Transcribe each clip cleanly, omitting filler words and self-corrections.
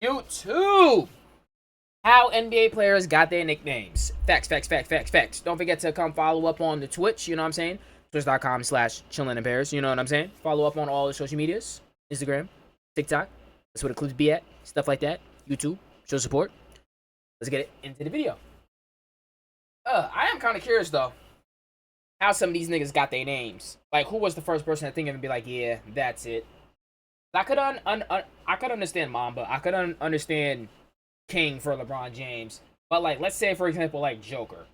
YouTube. How NBA players got their nicknames. Facts. Don't forget to come follow up on the Twitch, you know what I'm saying? Twitch.com/chillinandbears, you know what I'm saying? Follow up on all the social medias. Instagram, TikTok. That's where the clips be at. Stuff like that. YouTube. Show support. Let's get it into the video. I am kind of curious, though, how some of these niggas got their names. Like, who was the first person to think of and be like, yeah, that's it? I could understand Mamba. I could understand King for LeBron James. But, like, let's say, for example, like, Joker.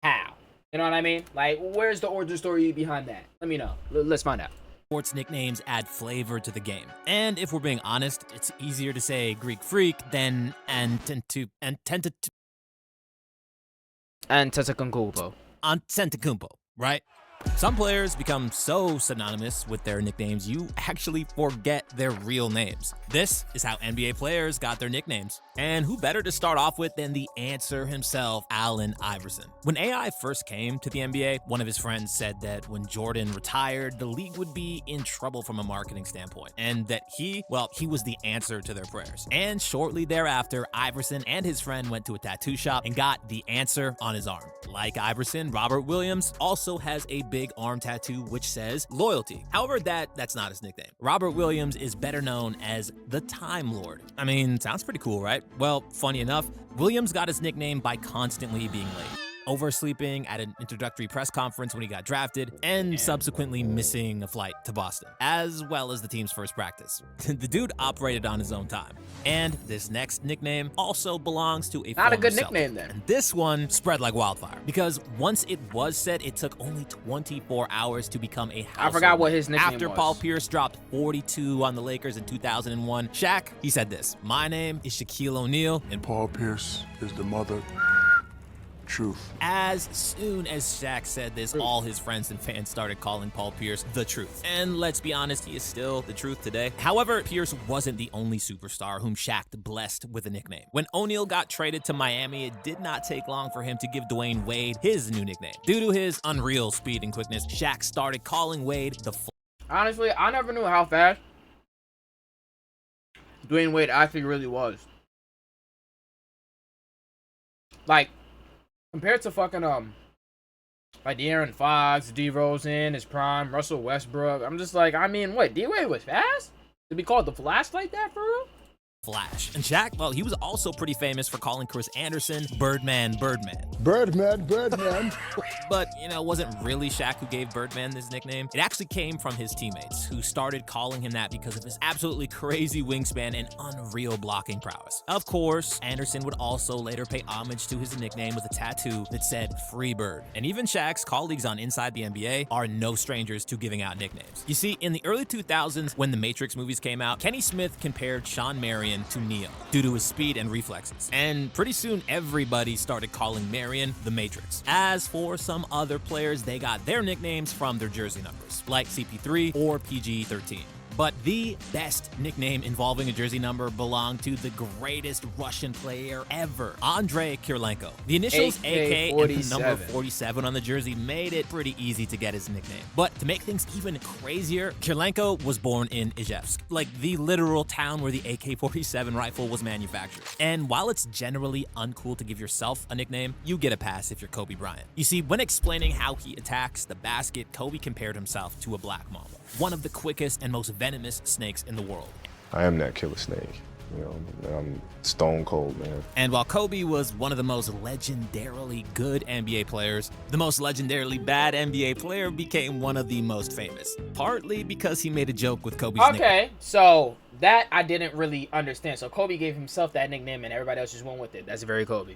How? You know what I mean? Like, where's the origin story behind that? Let me know. Let's find out. Sports nicknames add flavor to the game. And if we're being honest, it's easier to say Greek Freak than Antetokounmpo, right? Some players become so synonymous with their nicknames, you actually forget their real names. This is how NBA players got their nicknames. And who better to start off with than the answer himself, Allen Iverson. When AI first came to the NBA, one of his friends said that when Jordan retired, the league would be in trouble from a marketing standpoint, and that he was the answer to their prayers. And shortly thereafter, Iverson and his friend went to a tattoo shop and got the answer on his arm. Like Iverson, Robert Williams also has a big arm tattoo which says loyalty. However, that's not his nickname. Robert Williams is better known as the Time Lord. I mean, sounds pretty cool, right? Well, funny enough, Williams got his nickname by constantly being late, oversleeping at an introductory press conference when he got drafted, and subsequently missing a flight to Boston, as well as the team's first practice. The dude operated on his own time. And this next nickname also belongs to a Not a good Celtic. nickname then. And this one spread like wildfire, because once it was said, it took only 24 hours to become a household. I forgot what his nickname After was. Paul Pierce dropped 42 on the Lakers in 2001, Shaq, he said this: "My name is Shaquille O'Neal, and Paul Pierce is the mother truth." As soon as Shaq said this, all his friends and fans started calling Paul Pierce the Truth. And let's be honest, he is still the truth today. However, Pierce wasn't the only superstar whom Shaq blessed with a nickname. When O'Neal got traded to Miami, it did not take long for him to give Dwayne Wade his new nickname. Due to his unreal speed and quickness, Shaq started calling Wade the Honestly, I never knew how fast Dwayne Wade actually really was. Like, compared to fucking like De'Aaron Fox, D. Rose in his prime, Russell Westbrook, I'm just like, I mean, what, D. Wade was fast? To be called the Flash like that for real? Flash. And Shaq, well, he was also pretty famous for calling Chris Anderson Birdman. Birdman. But, it wasn't really Shaq who gave Birdman this nickname. It actually came from his teammates, who started calling him that because of his absolutely crazy wingspan and unreal blocking prowess. Of course, Anderson would also later pay homage to his nickname with a tattoo that said Free Bird. And even Shaq's colleagues on Inside the NBA are no strangers to giving out nicknames. You see, in the early 2000s, when the Matrix movies came out, Kenny Smith compared Sean Marion to Neo due to his speed and reflexes. And pretty soon, everybody started calling Marion the Matrix. As for some other players, they got their nicknames from their jersey numbers, like CP3 or PG-13. But the best nickname involving a jersey number belonged to the greatest Russian player ever, Andrei Kirilenko. The initials AK and the number 47 on the jersey made it pretty easy to get his nickname. But to make things even crazier, Kirilenko was born in Ijevsk, like the literal town where the AK-47 rifle was manufactured. And while it's generally uncool to give yourself a nickname, you get a pass if you're Kobe Bryant. You see, when explaining how he attacks the basket, Kobe compared himself to a black mamba, one of the quickest and most venomous snakes in the world. I am that killer snake. I'm stone cold, man. And while Kobe was one of the most legendarily good NBA players, the most legendarily bad NBA player became one of the most famous. Partly because he made a joke with Kobe's nickname. Okay, so that I didn't really understand. So Kobe gave himself that nickname and everybody else just went with it. That's very Kobe.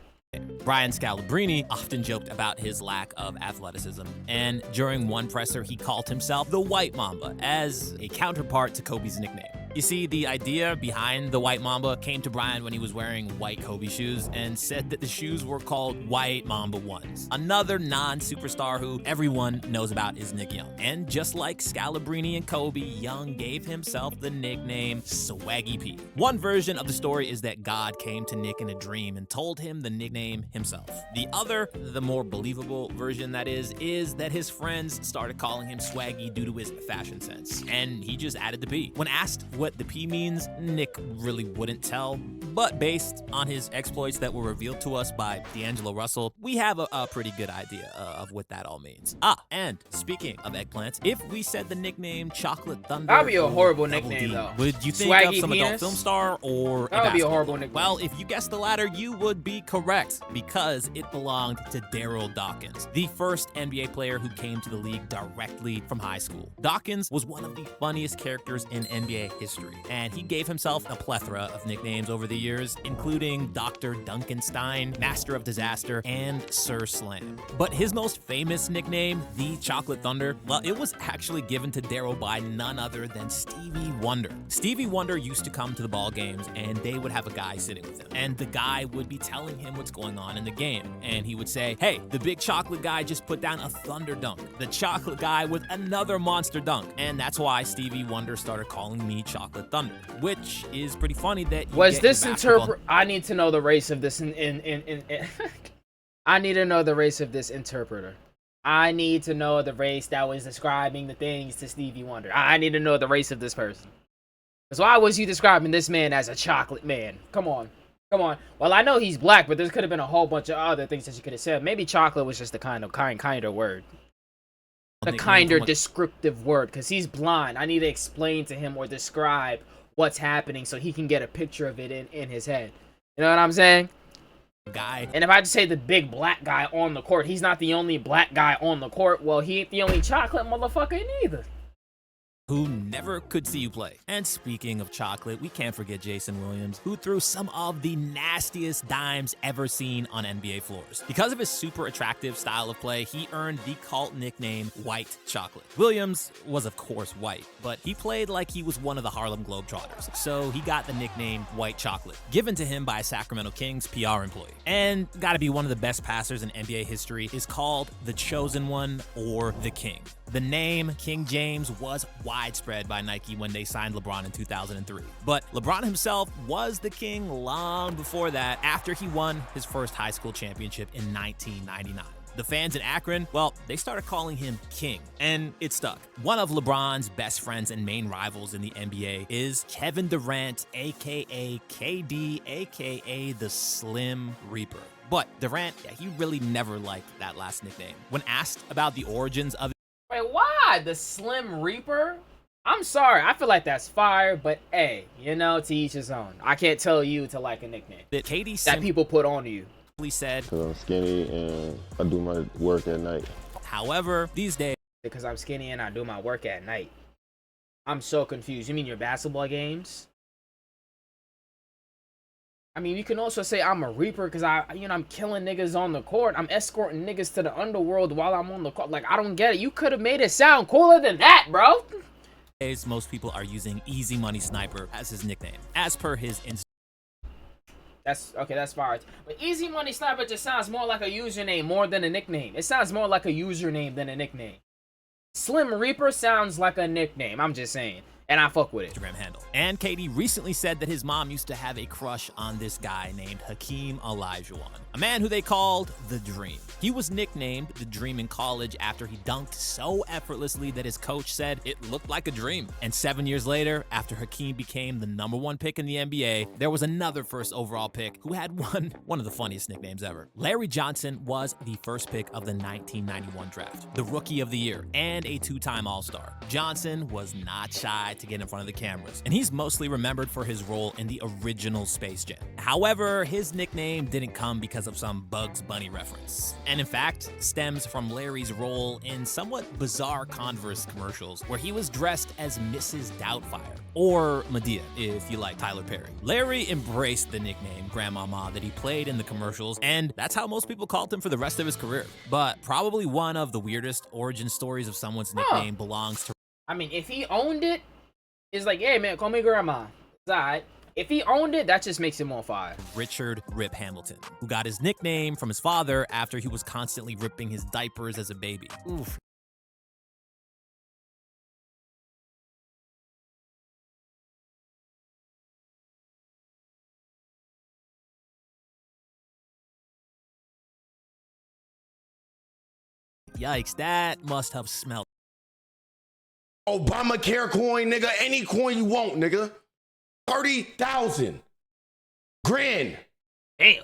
Brian Scalabrine often joked about his lack of athleticism, and during one presser, he called himself the White Mamba as a counterpart to Kobe's nickname. You see, the idea behind the White Mamba came to Brian when he was wearing white Kobe shoes and said that the shoes were called White Mamba 1s. Another non-superstar who everyone knows about is Nick Young. And just like Scalabrine and Kobe, Young gave himself the nickname Swaggy P. One version of the story is that God came to Nick in a dream and told him the nickname himself. The other, the more believable version that is that his friends started calling him Swaggy due to his fashion sense, and he just added the P. When asked what the P means, Nick really wouldn't tell, but based on his exploits that were revealed to us by D'Angelo Russell, we have a pretty good idea of what that all means. And speaking of eggplants, if we said the nickname Chocolate Thunder, That'd be a horrible Double nickname, D, though. would you think Swaggy of some penis? adult film star or That would be a basketball horrible player? nickname. Well, if you guessed the latter, you would be correct, because it belonged to Daryl Dawkins, the first NBA player who came to the league directly from high school. Dawkins was one of the funniest characters in NBA history, and he gave himself a plethora of nicknames over the years, including Dr. Duncanstein, Master of Disaster, and Sir Slam. But his most famous nickname, the Chocolate Thunder, well, it was actually given to Daryl by none other than Stevie Wonder. Stevie Wonder used to come to the ball games, and they would have a guy sitting with him, and the guy would be telling him what's going on in the game, and he would say, hey, the big chocolate guy just put down a thunder dunk, the chocolate guy with another monster dunk, and that's why Stevie Wonder started calling me Chocolate Thunder, which is pretty funny that you Was get this in basketball- I need to know the race of this I need to know the race of this interpreter. I need to know the race that was describing the things to Stevie Wonder. I need to know the race of this person. Because why was you describing this man as a chocolate man? Come on. Come on. Well, I know he's black, but there could have been a whole bunch of other things that you could have said. Maybe chocolate was just the kinder word. The nickname kinder from a- descriptive word. Because he's blind. I need to explain to him or describe what's happening so he can get a picture of it in his head. You know what I'm saying? guy. And if I just say the big black guy on the court, he's not the only black guy on the court. Well, he ain't the only chocolate motherfucker either. Who never could see you play. And speaking of chocolate, we can't forget Jason Williams, who threw some of the nastiest dimes ever seen on NBA floors. Because of his super attractive style of play, he earned the cult nickname White Chocolate. Williams was of course white, but he played like he was one of the Harlem Globetrotters, so he got the nickname White Chocolate, given to him by a Sacramento Kings PR employee. And gotta be one of the best passers in NBA history, is called the Chosen One or the King. The name King James was widespread by Nike when they signed LeBron in 2003. But LeBron himself was the king long before that, after he won his first high school championship in 1999. The fans in Akron, well, they started calling him King, and it stuck. One of LeBron's best friends and main rivals in the NBA is Kevin Durant, aka KD, aka the Slim Reaper. But Durant, he really never liked that last nickname. When asked about the origins of Wait, why? The Slim Reaper? I'm sorry. I feel like that's fire, but hey, you know, to each his own. I can't tell you to like a nickname it, KD that simply people put on you. said, Because I'm skinny and I do my work at night. however, these days, Because I'm skinny and I do my work at night. I'm so confused. You mean your basketball games? I mean, you can also say I'm a reaper because I'm killing niggas on the court. I'm escorting niggas to the underworld while I'm on the court. Like, I don't get it. You could have made it sound cooler than that, bro. most people are using Easy Money Sniper as his nickname, as per his Instagram. That's okay. That's fine. But Easy Money Sniper just sounds more like a username more than a nickname. It sounds more like a username than a nickname. Slim Reaper sounds like a nickname. I'm just saying. And I fuck with it. Instagram handle. And KD recently said that his mom used to have a crush on this guy named Hakeem Olajuwon, a man who they called the Dream. He was nicknamed the Dream in college after he dunked so effortlessly that his coach said it looked like a dream. And 7 years later, after Hakeem became the #1 pick in the NBA, there was another first overall pick who had one of the funniest nicknames ever. Larry Johnson was the first pick of the 1991 draft, the Rookie of the Year, and a 2-time All-Star. Johnson was not shy to get in front of the cameras, and he's mostly remembered for his role in the original Space Jam. However, his nickname didn't come because of some Bugs Bunny reference, and in fact, stems from Larry's role in somewhat bizarre Converse commercials where he was dressed as Mrs. Doubtfire, or Medea, if you like Tyler Perry. Larry embraced the nickname Grandmama that he played in the commercials, and that's how most people called him for the rest of his career. But probably one of the weirdest origin stories of someone's nickname belongs to I mean, if he owned it, it's like, hey man, call me grandma. It's alright. If he owned it, that just makes him on fire. Richard Rip Hamilton, who got his nickname from his father after he was constantly ripping his diapers as a baby. Oof. Yikes, that must have smelled Obamacare coin, nigga. Any coin you want, nigga. 30,000 grand. Damn.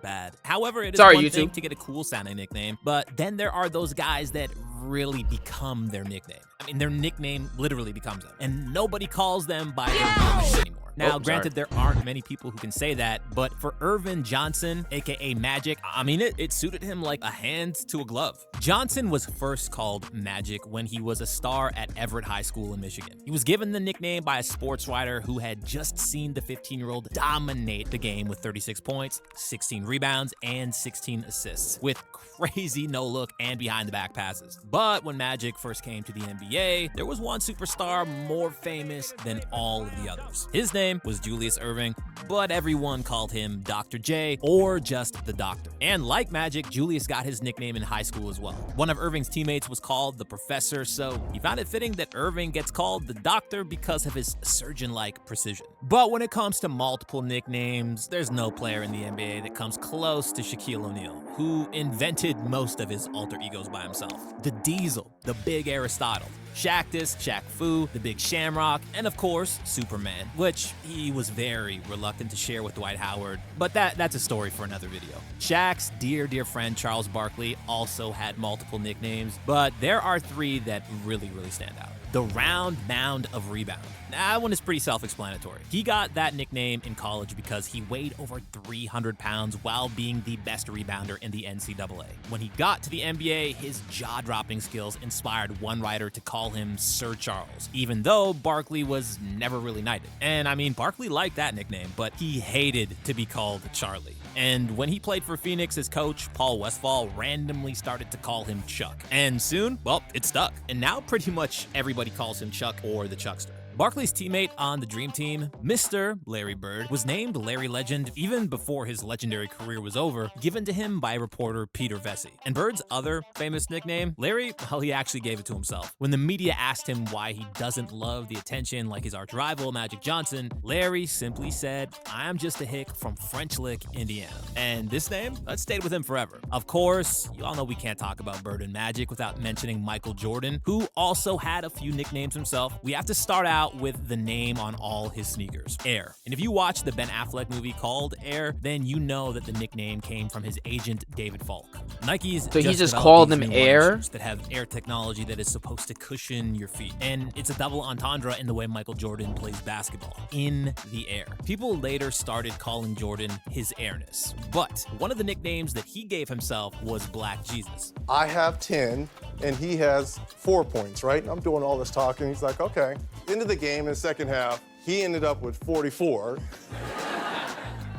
Bad. However, it is Sorry, one YouTube. thing to get a cool sounding nickname, but then there are those guys that really become their nickname. I mean, their nickname literally becomes them, and nobody calls them by their real name anymore. Now, granted, there aren't many people who can say that, but for Irvin Johnson, aka Magic, I mean, it suited him like a hand to a glove. Johnson was first called Magic when he was a star at Everett High School in Michigan. He was given the nickname by a sports writer who had just seen the 15-year-old dominate the game with 36 points, 16 rebounds, and 16 assists, with crazy no-look and behind-the-back passes. But when Magic first came to the NBA, there was one superstar more famous than all of the others. His name was Julius Erving, but everyone called him Dr. J or just the Doctor. And like Magic, Julius got his nickname in high school as well. One of Irving's teammates was called the Professor, so he found it fitting that Irving gets called the Doctor because of his surgeon-like precision. But when it comes to multiple nicknames, there's no player in the NBA that comes close to Shaquille O'Neal, who invented most of his alter egos by himself. The Diesel, the Big Aristotle, Shaqtus, Shaq Fu, the Big Shamrock, and of course, Superman, which he was very reluctant to share with Dwight Howard, but that's a story for another video. Shaq's dear friend Charles Barkley also had multiple nicknames, but there are three that really stand out. The Round Mound of Rebound. That one is pretty self-explanatory. He got that nickname in college because he weighed over 300 pounds while being the best rebounder in the NCAA. When he got to the NBA, his jaw-dropping skills inspired one writer to call him Sir Charles, even though Barkley was never really knighted. And I mean, Barkley liked that nickname, but he hated to be called Charlie. And when he played for Phoenix, his coach, Paul Westphal, randomly started to call him Chuck. And soon, well, it stuck. And now pretty much everybody calls him Chuck or the Chuckster. Barkley's teammate on the Dream Team, Mr. Larry Bird, was named Larry Legend even before his legendary career was over, given to him by reporter Peter Vesey. And Bird's other famous nickname, Larry, well, he actually gave it to himself. When the media asked him why he doesn't love the attention like his arch rival, Magic Johnson, Larry simply said, "I'm just a hick from French Lick, Indiana." And this name, that stayed with him forever. Of course, you all know we can't talk about Bird and Magic without mentioning Michael Jordan, who also had a few nicknames himself. We have to start out with the name on all his sneakers, Air. And if you watch the Ben Affleck movie called Air, then you know that the nickname came from his agent, David Falk. Nike's So he just developed called these them new Air? running shoes that have air technology that is supposed to cushion your feet. And it's a double entendre in the way Michael Jordan plays basketball, in the air. People later started calling Jordan his Airness. But one of the nicknames that he gave himself was Black Jesus. I have 10, and he has 4 points, right? And I'm doing all this talking. He's like, okay. Into the game in the second half, he ended up with 44,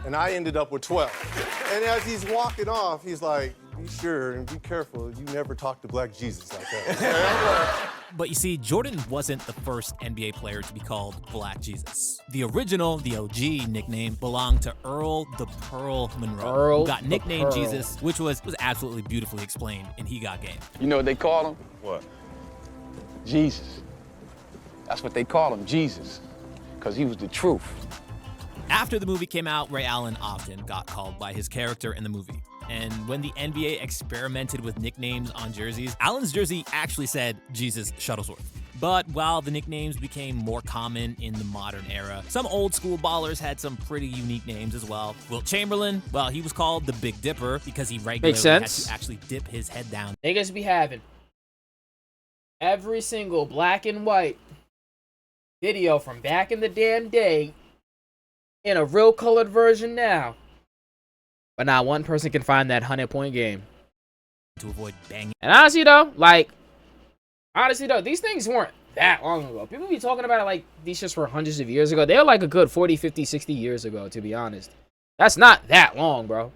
and I ended up with 12. And as he's walking off, he's like, be sure and be careful. You never talk to Black Jesus like that. But you see, Jordan wasn't the first NBA player to be called Black Jesus. The original, the OG nickname belonged to Earl the Pearl Monroe, Earl who got the nicknamed Pearl. Jesus, which was absolutely beautifully explained in He Got Game. You know what they call him? What? Jesus. That's what they call him, Jesus, because he was the truth. After the movie came out, Ray Allen often got called by his character in the movie. And when the NBA experimented with nicknames on jerseys, Allen's jersey actually said Jesus Shuttlesworth. But while the nicknames became more common in the modern era, some old school ballers had some pretty unique names as well. Wilt Chamberlain, well, he was called the Big Dipper because he regularly had sense. to actually dip his head down. Niggas be having every single black and white video from back in the damn day in a real colored version now. But not one person can find that 100-point game. To avoid banging And honestly though, these things weren't that long ago. People be talking about it like these just were hundreds of years ago. They're like a good 40, 50, 60 years ago, to be honest. That's not that long, bro.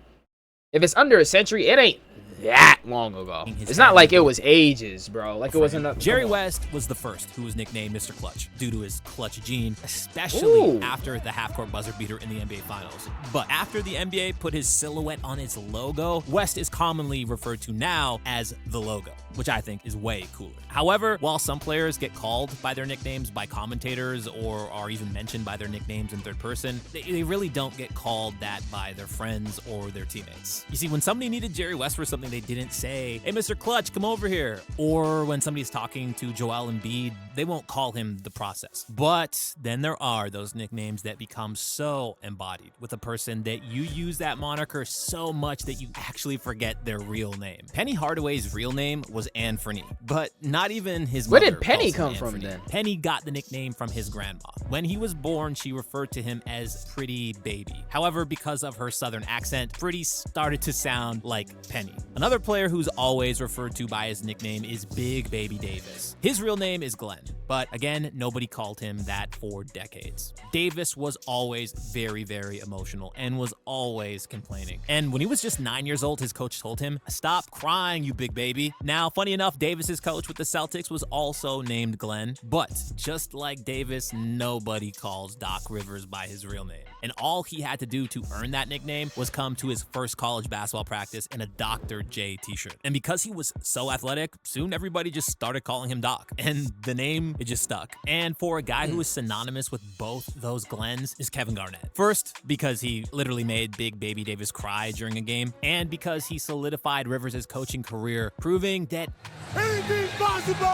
If it's under a century, it ain't that long ago. It's not like it was ages, bro. Like it wasn't. Jerry West was the first who was nicknamed Mr. Clutch due to his clutch gene, especially Ooh. after the half-court buzzer beater in the NBA Finals. But after the NBA put his silhouette on its logo, West is commonly referred to now as the logo, which I think is way cooler. However, while some players get called by their nicknames by commentators or are even mentioned by their nicknames in third person, they really don't get called that by their friends or their teammates. You see, when somebody needed Jerry West for something they didn't say, "Hey, Mr. Clutch, come over here." Or when somebody's talking to Joel Embiid, they won't call him the process. But then there are those nicknames that become so embodied with a person that you use that moniker so much that you actually forget their real name. Penny Hardaway's real name was Anne Freeney, but not even his Where mother did Penny calls him come Anne from Freeney. then? Penny got the nickname from his grandma. When he was born, she referred to him as Pretty Baby. However, because of her southern accent, Pretty started to sound like Penny. Another player who's always referred to by his nickname is Big Baby Davis. His real name is Glenn, but again, nobody called him that for decades. Davis was always very, very emotional and was always complaining. And when he was just 9 years old, his coach told him, "Stop crying, you big baby." Now, funny enough, Davis's coach with the Celtics was also named Glenn, but just like Davis, nobody calls Doc Rivers by his real name. And all he had to do to earn that nickname was come to his first college basketball practice in a Dr. J t-shirt. And because he was so athletic, soon everybody just started calling him Doc. And the name, it just stuck. And for a guy who is synonymous with both those Glenns is Kevin Garnett. First, because he literally made Big Baby Davis cry during a game, and because he solidified Rivers' coaching career, proving that anything's possible!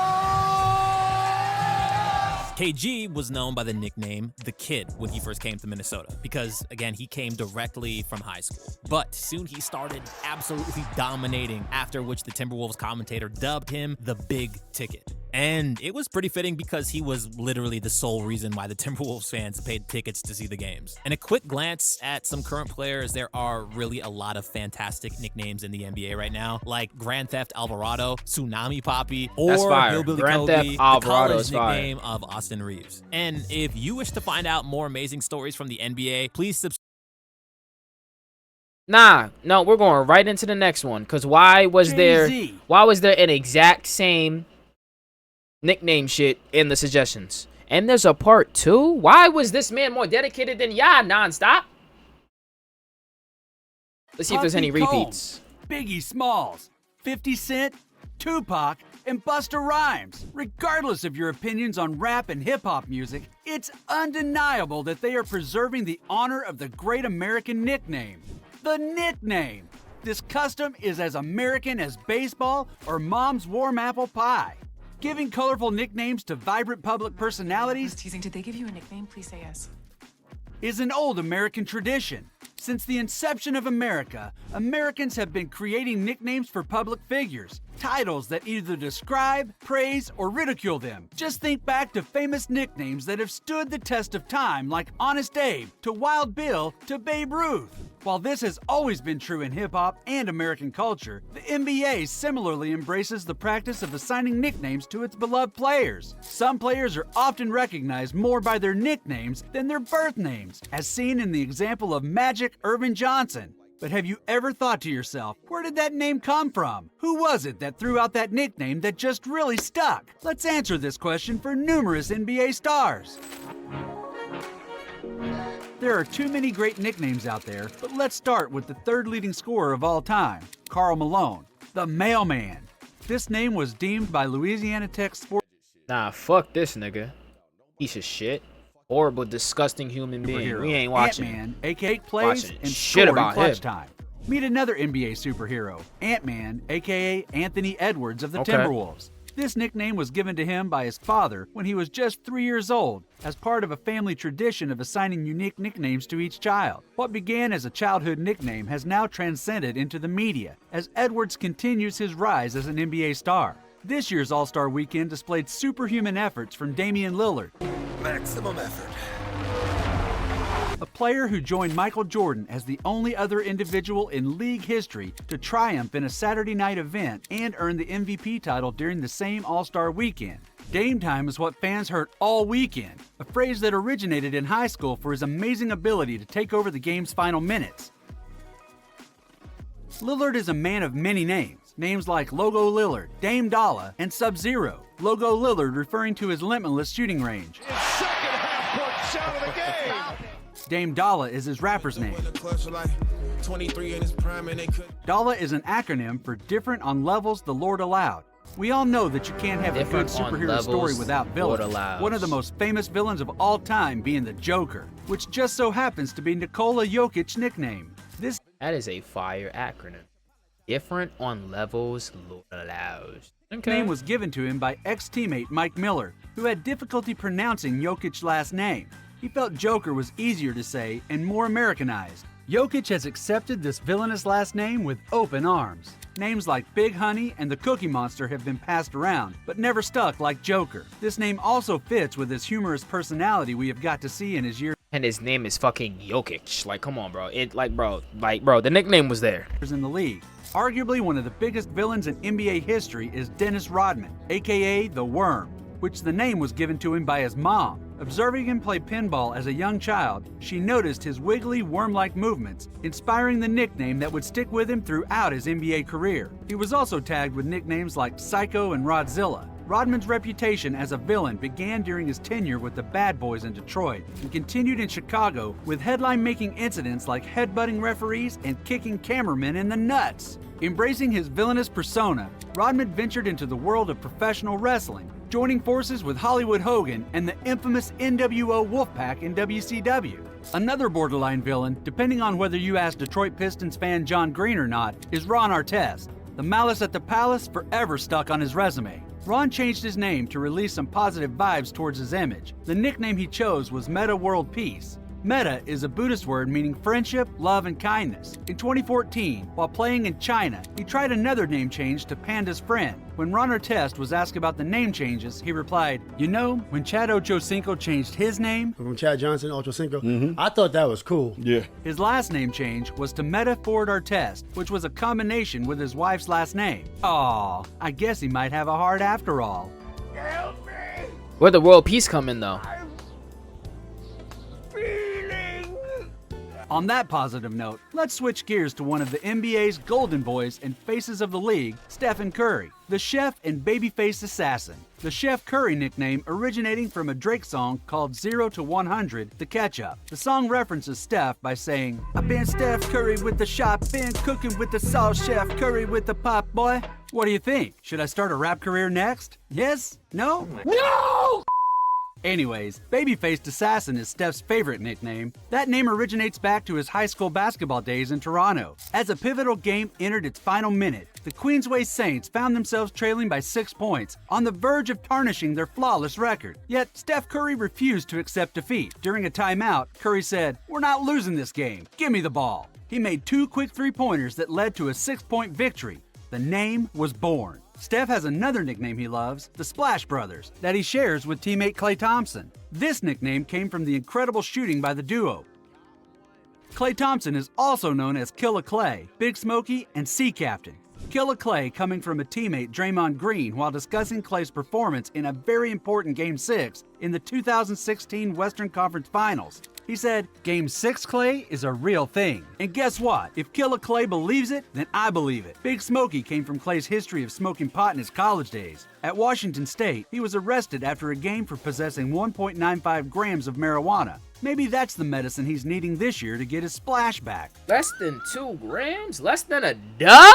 KG was known by the nickname The Kid when he first came to Minnesota because, again, he came directly from high school. But soon he started absolutely dominating, after which the Timberwolves commentator dubbed him the Big Ticket. And it was pretty fitting because he was literally the sole reason why the Timberwolves fans paid tickets to see the games. And a quick glance at some current players, there are really a lot of fantastic nicknames in the NBA right now, like Grand Theft Alvarado, Tsunami Poppy, That's or fire. Hillbilly Grand Kobe, Theft Alvarado the college is fire. nickname of Austin Reeves. And if you wish to find out more amazing stories from the NBA, please subscribe. No, we're going right into the next one. Cause why was there an exact same nickname shit in the suggestions? And there's a part 2? Why was this man more dedicated than y'all nonstop? Let's see if there's any Puffy repeats. Combs, Biggie Smalls, 50 Cent, Tupac, and Busta Rhymes. Regardless of your opinions on rap and hip-hop music, it's undeniable that they are preserving the honor of the great American nickname. The nickname. This custom is as American as baseball or mom's warm apple pie. Giving colorful nicknames to vibrant public personalities Teasing. Did they give you a nickname? Please say yes. is an old American tradition. Since the inception of America, Americans have been creating nicknames for public figures, titles that either describe, praise, or ridicule them. Just think back to famous nicknames that have stood the test of time, like Honest Abe, to Wild Bill, to Babe Ruth. While this has always been true in hip-hop and American culture, the NBA similarly embraces the practice of assigning nicknames to its beloved players. Some players are often recognized more by their nicknames than their birth names, as seen in the example of Magic Irvin Johnson. But have you ever thought to yourself, where did that name come from? Who was it that threw out that nickname that just really stuck? Let's answer this question for numerous NBA stars. There are too many great nicknames out there, but let's start with the third leading scorer of all time, Karl Malone, the Mailman. This name was deemed by Louisiana Tech Sports Nah, fuck this nigga. Piece of shit. Horrible, disgusting human being. superhero. We ain't watching. Ant-Man, aka plays Watching and shit scoring about clutch him. time. Meet another NBA superhero, Ant-Man, aka Anthony Edwards of the Okay. Timberwolves. This nickname was given to him by his father when he was just 3 years old, as part of a family tradition of assigning unique nicknames to each child. What began as a childhood nickname has now transcended into the media, as Edwards continues his rise as an NBA star. This year's All-Star Weekend displayed superhuman efforts from Damian Lillard, Maximum effort. a player who joined Michael Jordan as the only other individual in league history to triumph in a Saturday night event and earn the MVP title during the same All-Star Weekend. Dame time is what fans heard all weekend, a phrase that originated in high school for his amazing ability to take over the game's final minutes. Lillard is a man of many names. Names like Logo Lillard, Dame Dollar, and Sub-Zero. Logo Lillard referring to his limitless shooting range. Dame Dollar is his rapper's name. Dollar is an acronym for Different on Levels the Lord Allowed. We all know that you can't have Different a good on superhero story levels without Lord villains. allows. One of the most famous villains of all time being the Joker, which just so happens to be Nikola Jokic's nickname. This That is a fire acronym. Different on levels, Lord allows. Okay. Name was given to him by ex-teammate Mike Miller, who had difficulty pronouncing Jokic's last name. He felt Joker was easier to say and more Americanized. Jokic has accepted this villainous last name with open arms. Names like Big Honey and the Cookie Monster have been passed around, but never stuck like Joker. This name also fits with his humorous personality we have got to see in his years And his name is fucking Jokic. Like, come on, bro. Bro, the nickname was there. in the league. Arguably one of the biggest villains in NBA history is Dennis Rodman, aka The Worm, which the name was given to him by his mom. Observing him play pinball as a young child, she noticed his wiggly, worm-like movements, inspiring the nickname that would stick with him throughout his NBA career. He was also tagged with nicknames like Psycho and Rodzilla. Rodman's reputation as a villain began during his tenure with the Bad Boys in Detroit and continued in Chicago with headline-making incidents like headbutting referees and kicking cameramen in the nuts. Embracing his villainous persona, Rodman ventured into the world of professional wrestling, joining forces with Hollywood Hogan and the infamous NWO Wolfpack in WCW. Another borderline villain, depending on whether you ask Detroit Pistons fan John Green or not, is Ron Artest. The malice at the palace forever stuck on his resume. Ron changed his name to release some positive vibes towards his image. The nickname he chose was Meta World Peace. Meta is a Buddhist word meaning friendship, love, and kindness. In 2014, while playing in China, he tried another name change to Panda's Friend. When Ron Artest was asked about the name changes, he replied, "You know, when Chad Ochocinco changed his name," from Chad Johnson, Ochocinco, I thought that was cool. Yeah. his last name change was to Meta Ford Artest, which was a combination with his wife's last name. Aw, I guess he might have a heart after all. Where'd the world peace come in, though? On that positive note, let's switch gears to one of the NBA's golden boys and faces of the league, Stephen Curry, the chef and babyface assassin. The Chef Curry nickname originating from a Drake song called 0 to 100, The Catch-Up. The song references Steph by saying, "I've been Steph Curry with the shop, been cooking with the sauce, Chef Curry with the pop, boy." What do you think? Should I start a rap career next? Yes? No? No! Anyways, Babyfaced Assassin is Steph's favorite nickname. That name originates back to his high school basketball days in Toronto. As a pivotal game entered its final minute, the Queensway Saints found themselves trailing by 6 points, on the verge of tarnishing their flawless record. Yet, Steph Curry refused to accept defeat. During a timeout, Curry said, "We're not losing this game. Give me the ball." He made 2 quick three-pointers that led to a 6-point victory. The name was born. Steph has another nickname he loves, the Splash Brothers, that he shares with teammate Klay Thompson. This nickname came from the incredible shooting by the duo. Klay Thompson is also known as Killa Klay, Big Smokey, and Sea Captain. Killa Klay coming from a teammate Draymond Green while discussing Klay's performance in a very important Game 6 in the 2016 Western Conference Finals. He said, "Game 6 Klay is a real thing." And guess what? If Killa Klay believes it, then I believe it. Big Smokey came from Klay's history of smoking pot in his college days. At Washington State, he was arrested after a game for possessing 1.95 grams of marijuana. Maybe that's the medicine he's needing this year to get his splash back. Less than 2 grams? Less than a dub?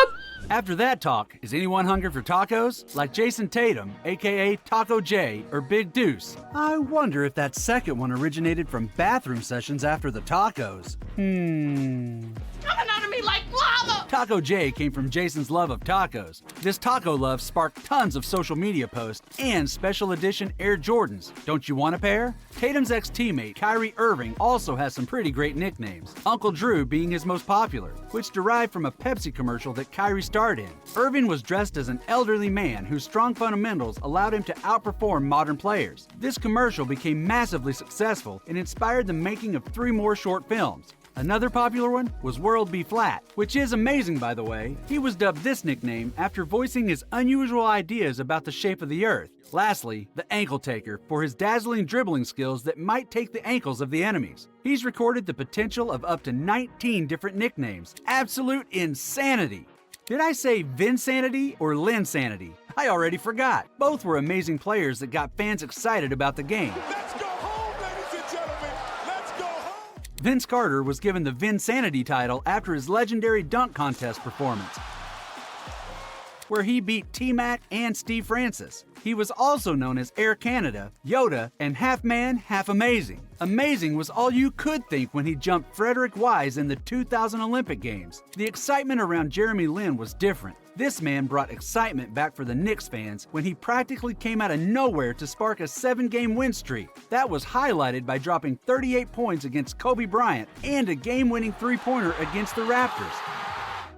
After that talk, is anyone hungry for tacos? Like Jason Tatum, aka Taco J, or Big Deuce? I wonder if that second one originated from bathroom sessions after the tacos. Coming out of me like lava! Taco J came from Jason's love of tacos. This taco love sparked tons of social media posts and special edition Air Jordans. Don't you want a pair? Tatum's ex-teammate Kyrie Irving also has some pretty great nicknames, Uncle Drew being his most popular, which derived from a Pepsi commercial that Kyrie starred in. Irving was dressed as an elderly man whose strong fundamentals allowed him to outperform modern players. This commercial became massively successful and inspired the making of 3 more short films. Another popular one was World B. Flat, which is amazing by the way. He was dubbed this nickname after voicing his unusual ideas about the shape of the earth. Lastly, the Ankle Taker for his dazzling dribbling skills that might take the ankles of the enemies. He's recorded the potential of up to 19 different nicknames. Absolute insanity! Did I say Vinsanity or Linsanity? I already forgot. Both were amazing players that got fans excited about the game. Let's go home, ladies and gentlemen. Let's go home. Vince Carter was given the Vinsanity title after his legendary dunk contest performance, where he beat T-Mac and Steve Francis. He was also known as Air Canada, Yoda, and Half Man, Half Amazing. Amazing was all you could think when he jumped Frederick Wise in the 2000 Olympic Games. The excitement around Jeremy Lin was different. This man brought excitement back for the Knicks fans when he practically came out of nowhere to spark a 7-game win streak. That was highlighted by dropping 38 points against Kobe Bryant and a game-winning three-pointer against the Raptors.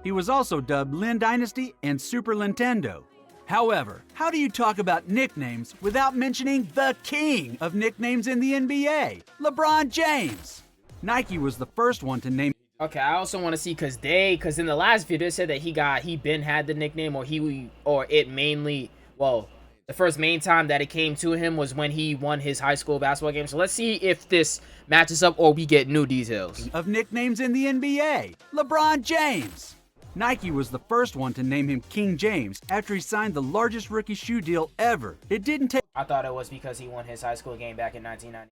He was also dubbed Lin Dynasty and Super Nintendo. However, how do you talk about nicknames without mentioning the king of nicknames in the NBA, LeBron James? Nike was the first one to name. Okay, I also want to see because in the last video it said that he been had the nickname, or it mainly, well, the first main time that it came to him was when he won his high school basketball game. So let's see if this matches up or we get new details. Of nicknames in the NBA, LeBron James. Nike was the first one to name him King James after he signed the largest rookie shoe deal ever. It didn't take. I thought it was because he won his high school game back in 1990.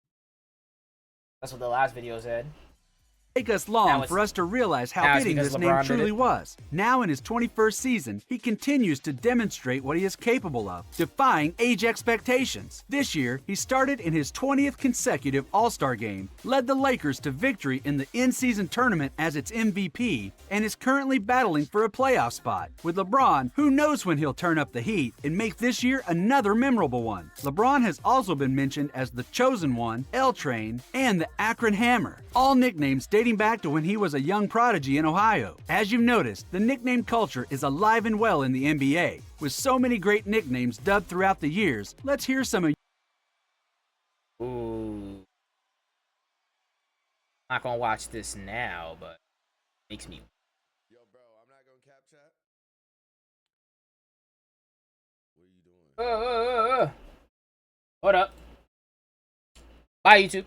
That's what the last video said. Take us long for us to realize how fitting this name truly was. Now in his 21st season, he continues to demonstrate what he is capable of, defying age expectations. This year, he started in his 20th consecutive All-Star game, led the Lakers to victory in the in-season tournament as its MVP, and is currently battling for a playoff spot. With LeBron, who knows when he'll turn up the heat and make this year another memorable one. LeBron has also been mentioned as the Chosen One, L-Train, and the Akron Hammer, all nicknames dating back to when he was a young prodigy in Ohio. As you've noticed, the nickname culture is alive and well in the NBA. With so many great nicknames dubbed throughout the years, let's hear some of. Ooh. Not gonna watch this now, but it makes me. Yo, bro, I'm not gonna cap chat. What are you doing? Hold up. Bye, YouTube.